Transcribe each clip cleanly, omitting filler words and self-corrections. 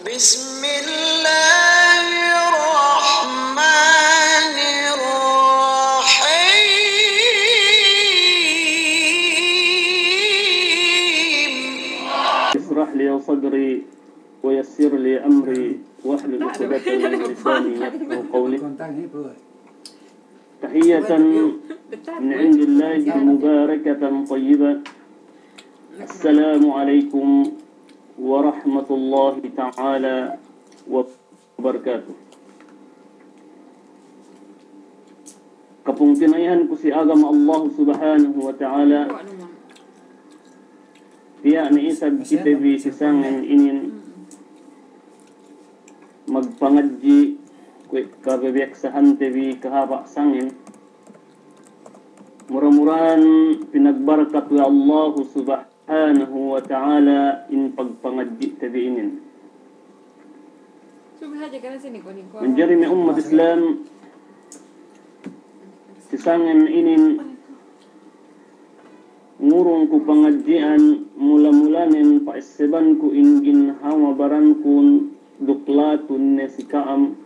Bismillahirrahmanirrahim. Ishrah li sadri wa yassir li amri wahlul 'uqdatam min lisani yafqahu qawli. Tahiyatan min 'indillahi mubarakatan thayyibah. Assalamualaikum warahmatullahi ta'ala wabarakatuh. Kapung tinayan ko si agama Allah subhanahu wa ta'ala. Tiya ni isag kita bisisangin inin magpangadji kabebeksahan tebi kahaba sangin. Murah-murahan pinagbarkat wa Allah subhanahu wa ta'ala in pagpangadji tebi inin. Menjadi may umat Islam sisangin inin ngurung ku pengajian mula-mulanin paisiban ku ingin hawa baran kun duklatun nesikaam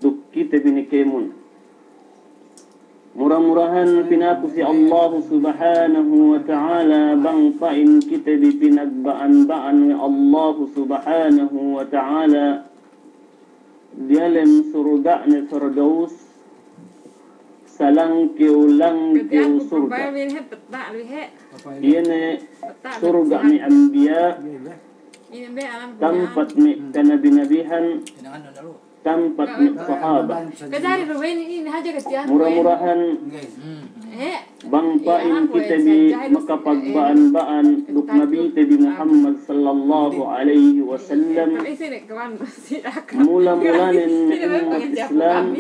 duk kita binikemun. Murah-murahan pinaku si Allah subhanahu wa ta'ala bangpain kita di pinagbaan-baan ni Allah subhanahu wa ta'ala dialam surga ni Firdaus salang kiulang surga. Ini surga ni anbiya, tempat ni kanabi-nabihan, tempat ni sahabat. Murah-murahan bangpain kita di makapagbaan-baan duk Nabi Nabi Muhammad sallallahu alaihi wasallam. Mula-mulanin ni umat Islam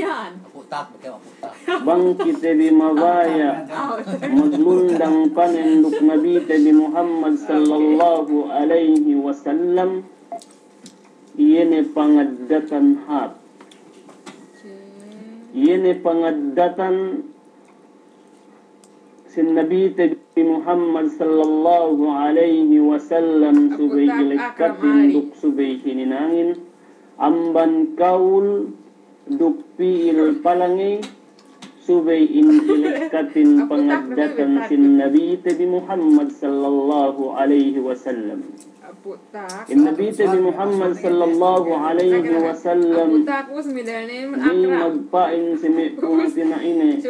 bang kita di mabaya maglundang panen duk Nabi Nabi Muhammad sallallahu alaihi wasallam. Iene pangaddatan hap. Iene pangaddatan sin Nabi Nabi Muhammad sallallahu alaihi wasallam subay ilikatin duk subay hininangin amban kaul duk piil palangi subay ilikatin pangaddatan sin Nabi Nabi Muhammad sallallahu alaihi wasallam. Nabi Nabi Muhammad sallallahu alaihi wasallam di magpain si umatina ini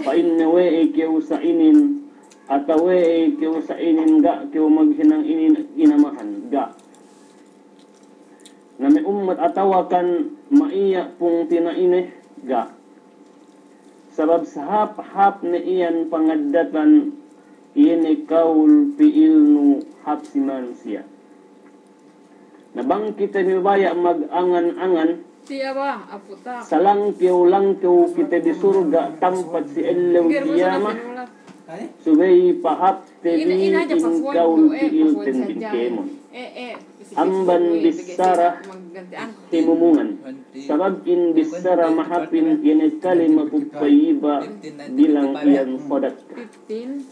pain na wei kiyo sa inin at wei kiyo sa inin ga kiyo maghinang inin inamahan ga na may umat atawakan maiya pong tinaine ga sabab sa hap na iyan pangaddatan iyan kaul piilnu hap si manusia. Nabang kita mibaya mag-angan-angan salang kiw kita di surga tampat si Elaw Diyama subay pahap tebi in kaul piil tendin kemon amban bisara timumungan sabab in bisara mahapin ini kalimatut tayyiba bilang iyan sodat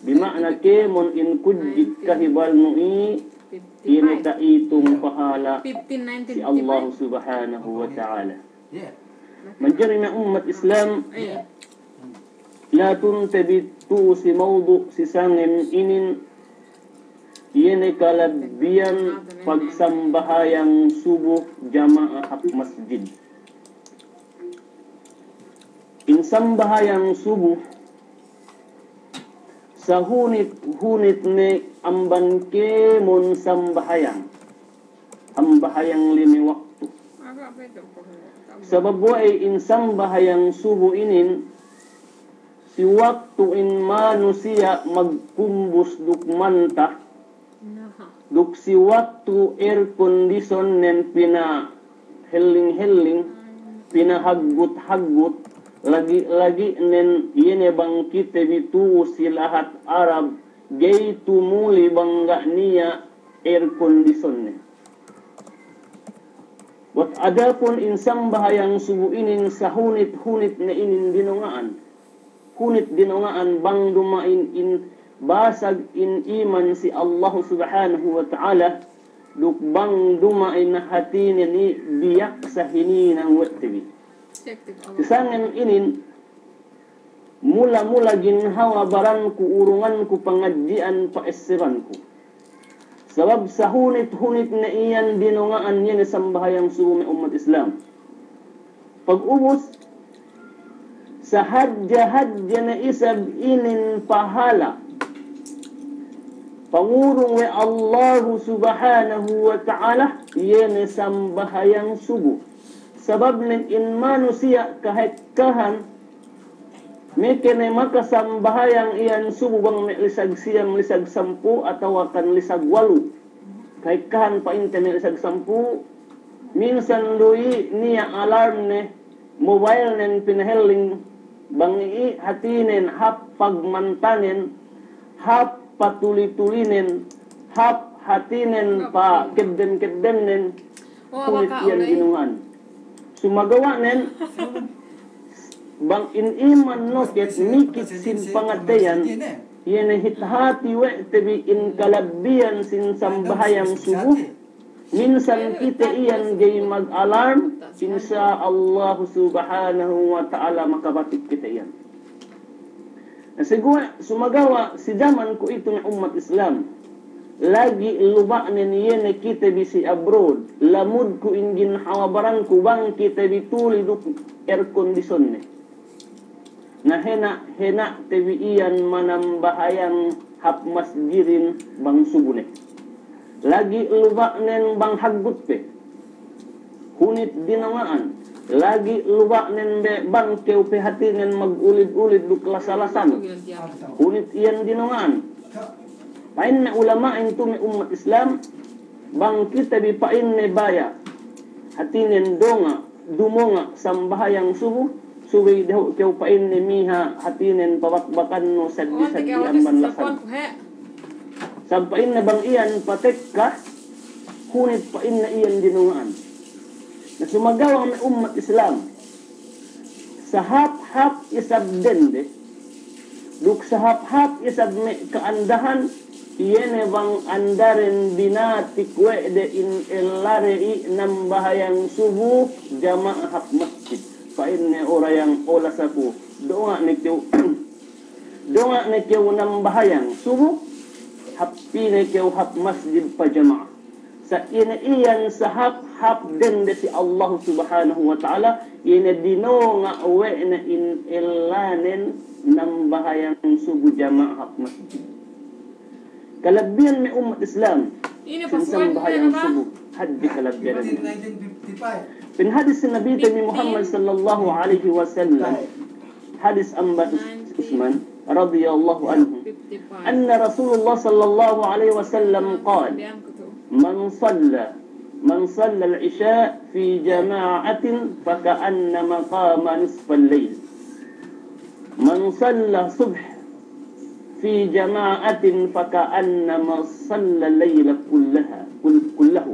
bimakna kemon in kujik kahibal nui ini taitong pahala si Allah subhanahu wa ta'ala. Menjadi na umat Islam la tuntabitu si mawdu si sangin inin ini kalabian pagsambahayang subuh jamaah masjid. Insambahayang subuh sa hunit ni amban kemon sambahayang ambahayang lini waktu sabab ay insambahayang subuh inin si waktu in manusia magkumbus duk manta duk si waktu air condition nen pina heling pinahaggut lagi nen yene bang kita bitu si lahat Arab gay tumuli bangga niya air condition ne. Wat ada pun insang bahayang subuh inin sa hunit na inin dinungaan. Hunit dinungaan bang dumain in basag in iman si Allah subhanahu wa ta'ala duk bang duma ina hati ni biyak sa hininang wettebi. Sisangin inin mula-mula ginhawa baranku urunganku pengajian paesiranku. Sebab sahunit-hunit na iyan dinungaan niya na sambahayang suwi umat Islam. Pag-ubos sa hadya-hadya na isab inin pahala pangurong we Allah subhanahu wa ta'ala yan sambahayang sugo. Sebab nin in manusia kahit-kahan may kene makasambahayang iyan sugo bang may lisag siyam, lisag 10 atau akan lisag 8. Kahit-kahan pa inte may lisag 10. Minsan lui niya alarm ne mobile nen pinaheling bangi hatinen hap pagmantanen hap patuli-tulinen hap hatinen pa kedem-kedemnen kulit iyan ginungan. Sumagawa nen bang in-iman no ket mikit sin pangatayan yan hithati we tebi in kalabian sin sambahayang subuh. Minsan kita iyan gay mag-alarm insya Allah subhanahu wa ta'ala makabatik kita iyan. Siguro sumagawa si zaman ko ito ng umat Islam lagi luba niya na kita bisi abroad lamud ko ingin hawabaran ko bang kita bituli duk air condition ne na hena tebi iyan manambahayang hap masjirin bang subune lagi luba nen bang hagut pe hunit dinamaan lagi luba nen be bang keu pe hati nen mag-ulid-ulid duk lasalasan hunit iyan dinamaan. Pain na ulama itu may umat Islam bang kita bi pain ne baya hatinen donga dumonga sambahayang subuh suwi daw keu pain ne miha hatinen pabakbakan no saddi amban lasan sampain na bang iyan patekka hunit pain na iyan dinungaan na sumagawa may umat Islam sa hap-hap isab dende duk sa hap-hap isab may kaandahan iyan bang andaren binatik we de in elari nambahayang subuh jamaah hap masjid pain ne orayang olas aku doa ne keu nambahayang subuh hapi ne keu hap masjid pa jamaah sa iyan sa hap den de si Allah subhanahu wa ta'ala ina dino nga we na in elanen nambahayang subuh jamaah hap masjid. Kalabian may umat Islam sinsang bahayang subuh haddi kalabian pin hadis Nabi Muhammad sallallahu alaihi wasallam hadis Ambat Usman radhiyallahu anhu anna Rasulullah sallallahu alaihi wasallam qala man صلى العشاء في جماعة فكأنما قام نصف الليل من صلى صبح في جماعة فكأنما صلى الليل كله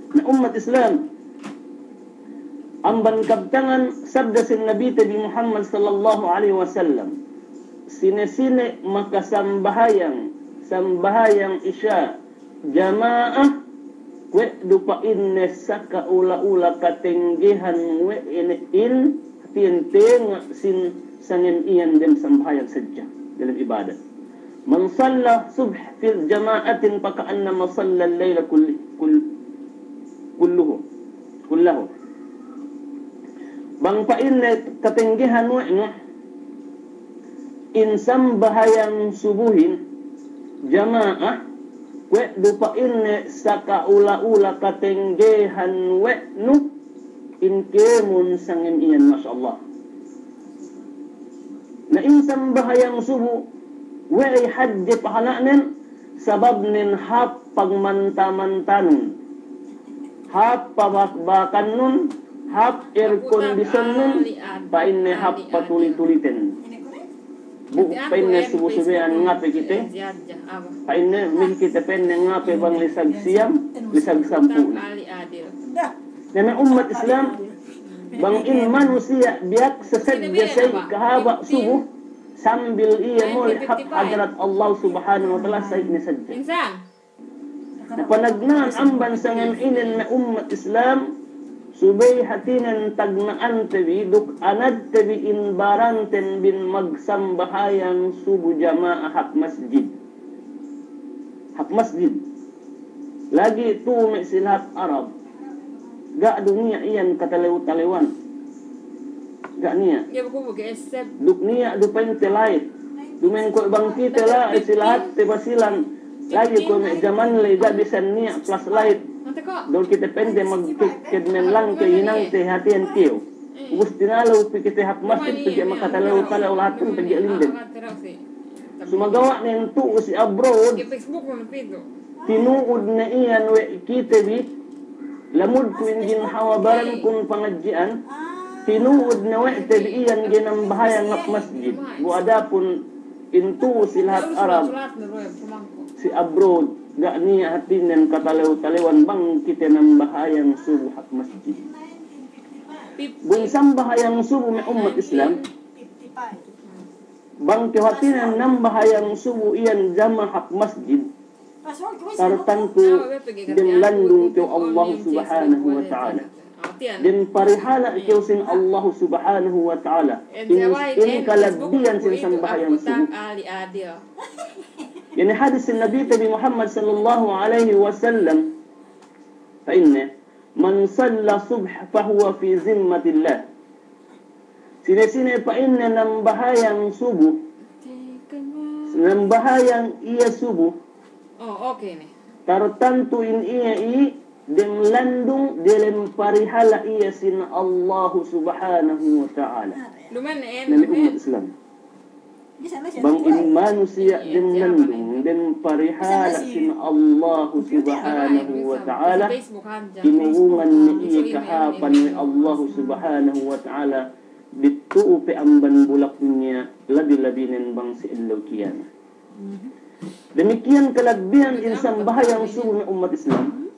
na umat Islam ang bangkabtangan sabda sin Nabi Muhammad sallallahu alaihi wasallam sine-sine makasambahayang isya jamaah we dupain ne sa kaula-ula katenggihan we in tinteng sin sangin iyan dem sambahayang sadya dalam ibadat man salla subh fi jama'atin fa ka'annama salla al-layla kulluhu bang pain ne katenggihan we no in sambahayang subuhin jamaah we dupain ne sa kaula-ula katenggihan we no in kemun sangin iyan masyaallah na insang bahayang subuh we ay haddi pahalanin sabab nin hap pagmanta-mantanon hap pabakbakan nun hap air condition nun pain ne hap patuli-tulitin pain ne subuh-subuhan ngape kita pain ne min kita pen ne ngape bang lisag siyam lisag 10 na umat Islam bang in manusia biak sesadya say kahaba subuh sambil ia mulai hak hadrat Allah subhanahu wa ta'ala say ni sadya Napanagnan amban sangan inin na umat Islam subay hatinan tagnaan tabi duk anad tabi inbaranten bin magsambahayang subuh jamaah hak masjid. Hak masjid. Lagi tu silap Arab. Gak dunia iyan katalew-talewan. Gak niya. Duk niya dupain telait. Dumain ko bangki tela silahat tebasilan. Lagi ko may zaman lay gak bisa niya plus light. Dol kita pende magkikidmen lang kay hinang te hatian tiyo. Ubus tinalaw pi kita hak masjid pigi makatalaw-talaw lahat pun pigi alindin. Sumagawa na yung tuo si abroad. Tinuod na iyan we kita bi. Lamud ko yung ginhawabaran kung pangadjian. Tinuod na we tabi iyan ginambahayang hak masjid. Buada pun intuo si lahat Arab. Si abroad. Gak niya hatinan katalew-talewan bang kita ng bahayang subuh hak masjid. Bunsang bahayang subuh may umat Islam. Bang kehatinan ng bahayang subuh iyan jama hak masjid. Tartantu din landung ke Allah subhanahu wa ta'ala. Din parihala ke sin Allah subhanahu wa ta'ala. In kalabdian sin sang bahayang subuh. يعني حديث النبي تبي محمد صلى الله عليه وسلم فإن من صلى صبح فهو في ذمة الله sine فإن nambahayang subuh nambahayang iya subuh tartantuin iya dem landung dalam parihala iya sin Allah subhanahu wa ta'ala nami umat Islam bang in manusia din landung din parihala sin Allah subhanahu wa ta'ala tinuhungan ni iya kahapan ni Allah subhanahu wa ta'ala dituo pe amban bulak niya labi-labinin bang si ilaw kiyana. Demikian kalagbihan insang bahayang subuh ng umat Islam.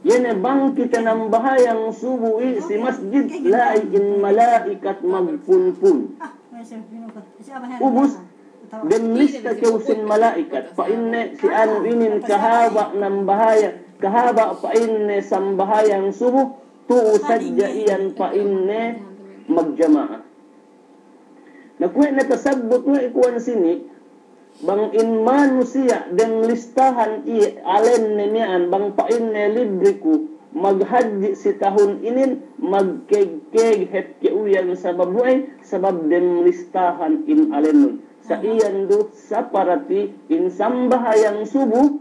Yan bang kita ng bahayang subuh si masjid laay in malaikat magpunpun. Ubus din lista kausin malaikat pa inne si anu inin kahaba ng bahaya kahaba pa inne sambahayang subuh tuo sadya iyan pa inne magjamaah. Nakuha nakasagbot nga ikuan sini bang in manusia den listahan i alen nemian bang pa inne libre ku maghaji si tahun inin magkeg-keg het keuyan sa babuay sabab den listahan in alen sa iyan do sa parati in sambahayang subuh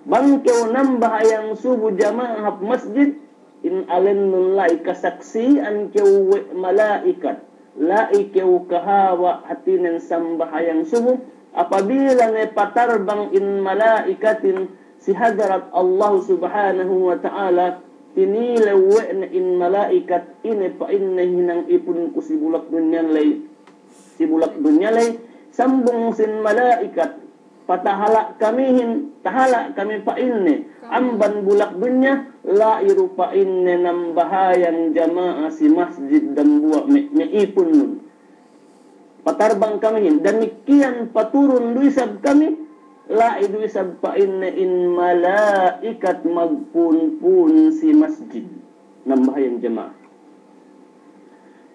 bang keu nambahayang subuh jamaah masjid in alen nun lai kasaksian keu malaikat lai keu kahawa hatinan sambahayang subuh apabila ne patarbang in malaikatin si hadarat Allah subhanahu wa ta'ala tinilaw na in malaikat ine pa inna hinang ipun ko si bulak dunyalay sambung sin malaikat patahala tahala kami pa inne amban bulak dunya la iru pa inne ng bahayang jamaah si masjid dan buwa may ipun nun patarbang kami dan mikian paturun duisab kami la iduisab pa inne in malaikat magpunpun si masjid ng bahayang jamaah.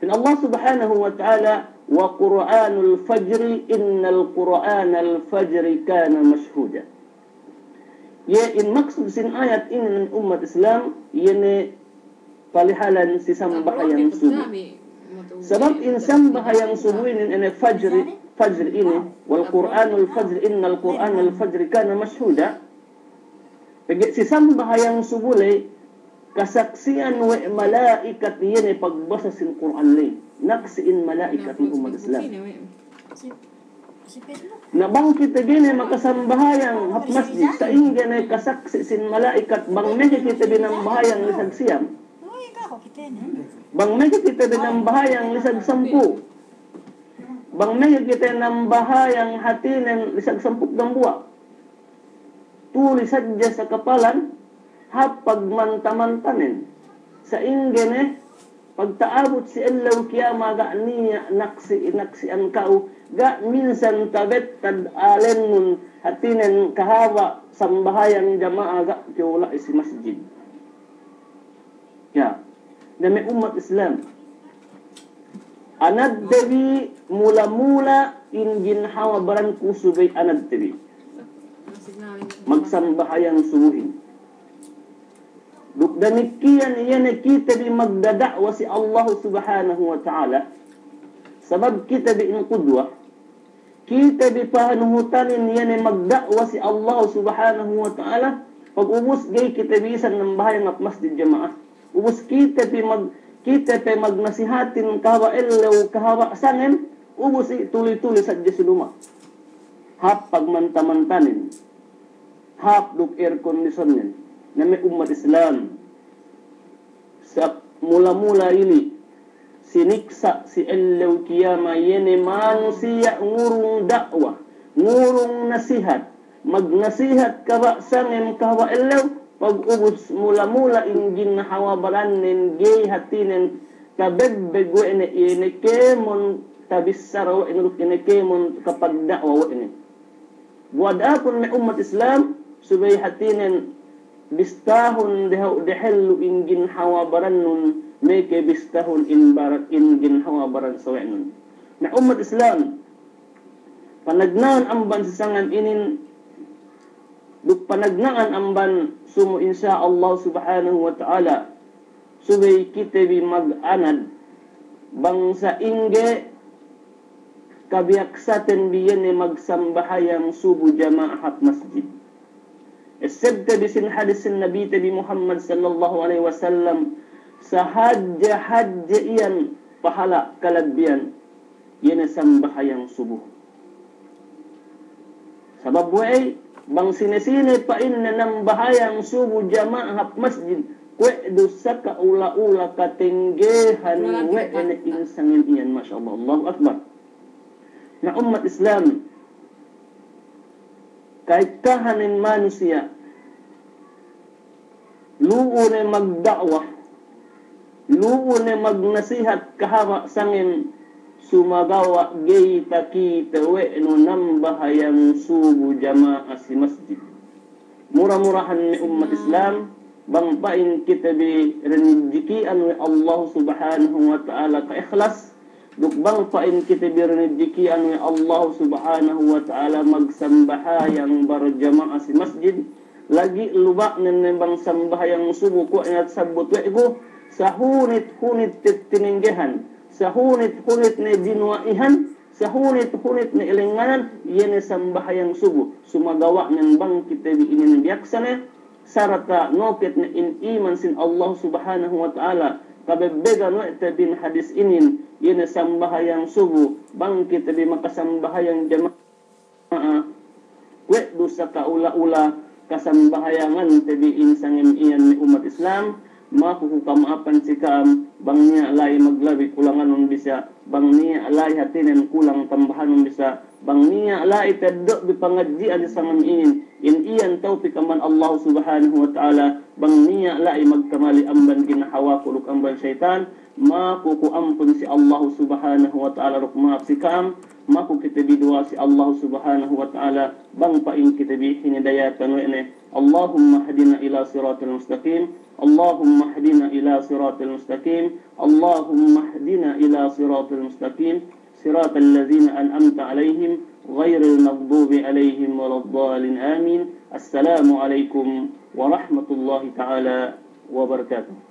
Dan Allah subhanahu wa ta'ala wa Qur'anul fajri innal Qur'anal fajri kana mashhuda. Ya in maksud sin ayat ini umat Islam yene palihalan si sambahayang subuh. Sebab in sambahayang subuh ini fajr ini wal Qur'anul fajr innal Qur'anal fajri kana mashhuda. Pagi si sambahayang subuh lay kasaksian wa malaikat yene pagbasa sin Qur'an lay naksiin malaikat ng umat Islam. Nabang kita gini makasambahayang hap masjid sa inggan ay kasaksi sin malaikat bang medyo kita binambahayang lisag siyam bang medyo kita binambahayang lisag 10 bang medyo kita nambahayang hatinan lisag 10 buwa tulisad sa kapalan hapag mantamantanin sa inggan pagtaabot si Allah kiyama ga niya naksi ang kau ga minsan tabet tad alen nun hatinen kahaba sambahayan jamaah ga kiula isi masjid. Ya, demi umat Islam. Anad dewi mula-mula ingin hawa baran kusubay anad dewi. Magsambahayang subuhin. Duk demikian iyan kita di magdadakwa si Allah subhanahu wa ta'ala. Sabab kita di qudwah. Kita di pahanuhutanin iyan magdakwa si Allah subhanahu wa ta'ala. Pag ubus gay kita bisan ng bahayang at masjid jamaah. Ubus kita pe magnasihatin kahawa ilaw kahawa sangin. Ubus tuloy-tuloy sa Jesuluma. Hap pagmantamantanin. Hap duk air conditionin. Na may umat Islam sa mula-mula ini siniksa si Allah kiyama yene manusia ngurung dakwah ngurung nasihat magnasihat kawa sangem kawa Allah pag ubus mula-mula ingin hawabaran nen gay hatinen kabebbeg wa ine kemon tabissara wa ine kemon kapag dakwah wa ine buad akon may umat Islam subay hatinen bistahun dehelu ingin hawabaran nun meke bistahun ingin hawabaran sawenun. Na umat Islam panagnaan amban sasangan inin duk panagnaan amban sumo insya Allah subhanahu wa ta'ala subay kita bi mag-anad bangsa ingge kabiyaksaten biyan magsambahayang subu jamaah masjid. السبت بسن حديث النبي تبي محمد صلى الله عليه وسلم سحج حج iyan pahala kalagbian yan sambahayang subuh sabab way bang sinesine pa inna ng bahayang subuh jamaah masjid kwedo sa kaula-ula katinggehan we ene insangin iyan masyaallah Allahu akbar na umat Islam kahit kahanin manusia luon ay magdakwah luon ay magnasihat kahama sangin sumagawa gay takita we no nambahayang subu jamaah si masjid murah-murahan ni umat Islam bangpain kita bi renijikian we Allah subhanahu wa ta'ala ka ikhlas dukbang pain kita birnidikian wa Allah subhanahu wa ta'ala magsambahayang barjamaah si masjid lagi lubak nembang sambahayang subuh ko ingat sabut wego sahunit-hunit tininggehan sahunit-hunit ne dinwaihan sahunit-hunit ne ilinganan yene sambahayang subuh sumagawa nembang kita bi inin biaksana sarata nokit ne in iman sin Allah subhanahu wa ta'ala kabebega no bin hadis inin yene sambahayang subuh bangkit bi makasambahayang jamaah we dosa kaula-ula kasambahayangan tabi insangin iyan ni umat Islam makukukamaapan si kaam bang niya alay maglabi kulangan nun bisa bang niya alay hatinin kulang tambahan nun bisa bang niya alay taddo bipangadjian sa ngamin in iyan tawfiq man Allah subhanahu wa ta'ala bang niya alay magkamali amban ginahawa kuluk amban syaitan makukuampun si Allah subhanahu wa ta'ala rukmaaf si kaam maku kita bidua si Allah subhanahu wa ta'ala bang paing kita bi hinidayatan wa ine Allahumma hadina ila siratal mustaqim Allahumma hadina ila siratal mustaqim Allahumma hadina ila siratal mustaqim siratal ladzina an'amta alaihim ghairil maghdubi alaihim waladdallin amin. Assalamu alaikum warahmatullahi taala wabarakatuh.